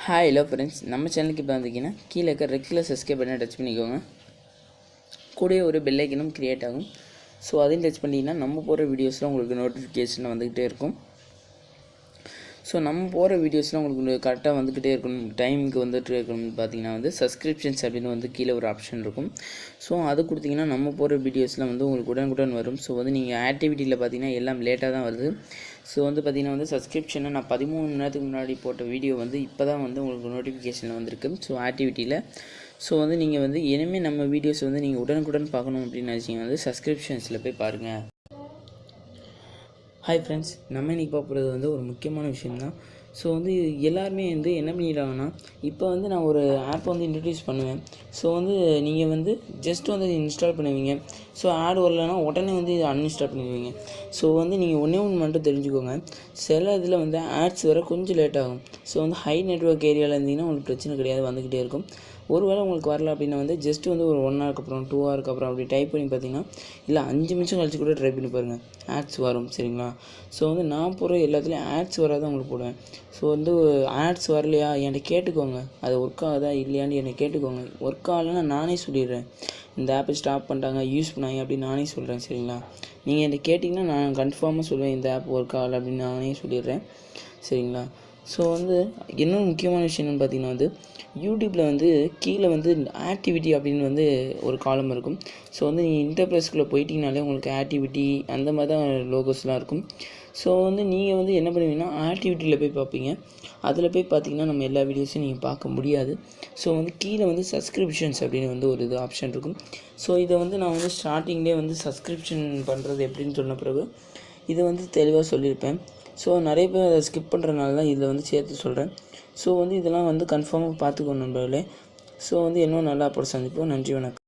Hi hello friends, நம்ம சேனலுக்கு இப்போ வந்தீங்கன்னா கீழே இருக்க ரெகுலர் சப்ஸ்கிரைப் பண்ணி டச் பண்ணிக்கோங்க. கூடவே ஒரு பெல் ஐக்கனும் க்ரியேட் ஆகும். ஸோ அதையும் டச் பண்ணிங்கன்னா நம்ம போகிற வீடியோஸ்லாம் உங்களுக்கு நோட்டிஃபிகேஷன் வந்துக்கிட்டே இருக்கும். ஸோ நம்ம போகிற வீடியோஸ்லாம் உங்களுக்கு கரெக்டாக வந்துக்கிட்டே இருக்கணும், டைமுக்கு வந்துட்டு இருக்கணும்னு பார்த்தீங்கன்னா சப்ஸ்கிரிப்ஷன்ஸ் அப்படின்னு கீழே ஒரு ஆப்ஷன் இருக்கும். ஸோ அது கொடுத்தீங்கன்னா நம்ம போகிற வீடியோஸ்லாம் உங்களுக்கு உடனுக்குடன் வரும். ஸோ நீங்கள் ஆக்டிவிட்டியில் பார்த்தீங்கன்னா எல்லாம் லேட்டாக தான் வருது. ஸோ பார்த்தீங்கன்னா சப்ஸ்கிரிப்ஷனை நான் 13 மணி நேரத்துக்கு முன்னாடி போட்ட வீடியோ இப்போ தான் உங்களுக்கு நோட்டிஃபிகேஷனில் வந்திருக்கு. ஸோ ஆக்டிவிட்டியில் ஸோ நீங்கள் இனிமேல் நம்ம வீடியோஸ் நீங்கள் உடனுக்குடன் பார்க்கணும் அப்படின்னு நினச்சிங்கன்னா சப்ஸ்கிரிப்ஷன்ஸில் போய் பாருங்கள். ஹாய் ஃப்ரெண்ட்ஸ், நம்ம இன்றைக்கி பார்க்குறது ஒரு முக்கியமான விஷயந்தான். ஸோ எல்லாருமே என்ன பண்ணிடுறாங்கன்னா, இப்போ நான் ஒரு ஆப் இன்ட்ரடியூஸ் பண்ணுவேன். ஸோ நீங்கள் ஜஸ்ட் இன்ஸ்டால் பண்ணுவீங்க. ஸோ ஆட் வரலன்னா உடனே இதை அன்இன்ஸ்டால் பண்ணிடுவீங்க. ஸோ நீங்கள் ஒன்றே ஒன்று மட்டும் தெரிஞ்சுக்கோங்க, சில இதில் ஆட்ஸ் வர கொஞ்சம் லேட் ஆகும். ஸோ ஹை நெட்வொர்க் ஏரியாவில் இருந்தீங்கன்னா உங்களுக்கு பிரச்சனை கிடையாது, வந்துக்கிட்டே இருக்கும். ஒருவேளை உங்களுக்கு வரல அப்படின்னா ஜஸ்ட் ஒரு 1 ஹவருக்கு அப்புறம் 2 ஹவருக்கு அப்புறம் அப்படி டைப் பண்ணி பார்த்தீங்கன்னா, இல்லை 5 நிமிஷம் கழிச்சு கூட ட்ரை பண்ணி பாருங்கள், ஆட்ஸ் வரும். சரிங்களா? ஸோ நான் போகிற எல்லாத்துலேயும் ஆட்ஸ் வராதான் உங்களுக்கு போடுவேன். ஸோ ஆட்ஸ் வரலையா என்கிட்ட கேட்டுக்கோங்க, அது ஒர்க் ஆகுதா இல்லையான்னு என்னை கேட்டுக்கோங்க. ஒர்க் ஆகலைன்னா நானே சொல்லிடுறேன், இந்த ஆப்பை ஸ்டாப் பண்ணிட்டாங்க, யூஸ் பண்ணாங்க அப்படின்னு நானே சொல்கிறேன். சரிங்களா? நீங்கள் என்கிட்ட கேட்டிங்கன்னா நான் கன்ஃபார்மாக சொல்லுவேன், இந்த ஆப் ஒர்க் ஆகலை அப்படின்னு நானே சொல்லிடுறேன். சரிங்களா? ஸோ இன்னொரு முக்கியமான விஷயம் என்னென்னு பார்த்தீங்கன்னா, யூடியூப்பில் கீழே ஆக்டிவிட்டி அப்படின்னு ஒரு காலம் இருக்கும். ஸோ நீங்கள் இன்டர்பிரஸ்குள்ளே போயிட்டீங்கனாலே உங்களுக்கு ஆக்டிவிட்டி அந்த மாதிரி தான் லோகோஸ்லாம் இருக்கும். ஸோ நீங்கள் என்ன பண்ணுவீங்கன்னா, ஆக்டிவிட்டியில் போய் பார்ப்பீங்க. அதில் போய் பார்த்தீங்கன்னா நம்ம எல்லா வீடியோஸையும் நீங்கள் பார்க்க முடியாது. ஸோ கீழே சப்ஸ்கிரிப்ஷன்ஸ் அப்படின்னு ஒரு இது ஆப்ஷன் இருக்கும். ஸோ இதை நான் ஸ்டார்டிங்லேயே சப்ஸ்கிரிப்ஷன் பண்ணுறது எப்படின்னு சொன்ன பிறகு இதை தெளிவாக சொல்லியிருப்பேன். ஸோ நிறைய பேர் அதை ஸ்கிப் பண்ணுறதுனால தான் இதில் சேர்த்து சொல்கிறேன். ஸோ இதெல்லாம் கன்ஃபார்மாக பார்த்துக்கணும் நண்பர்களே. ஸோ இன்னும் நல்லா அப்படி சந்திப்போம். நன்றி, வணக்கம்.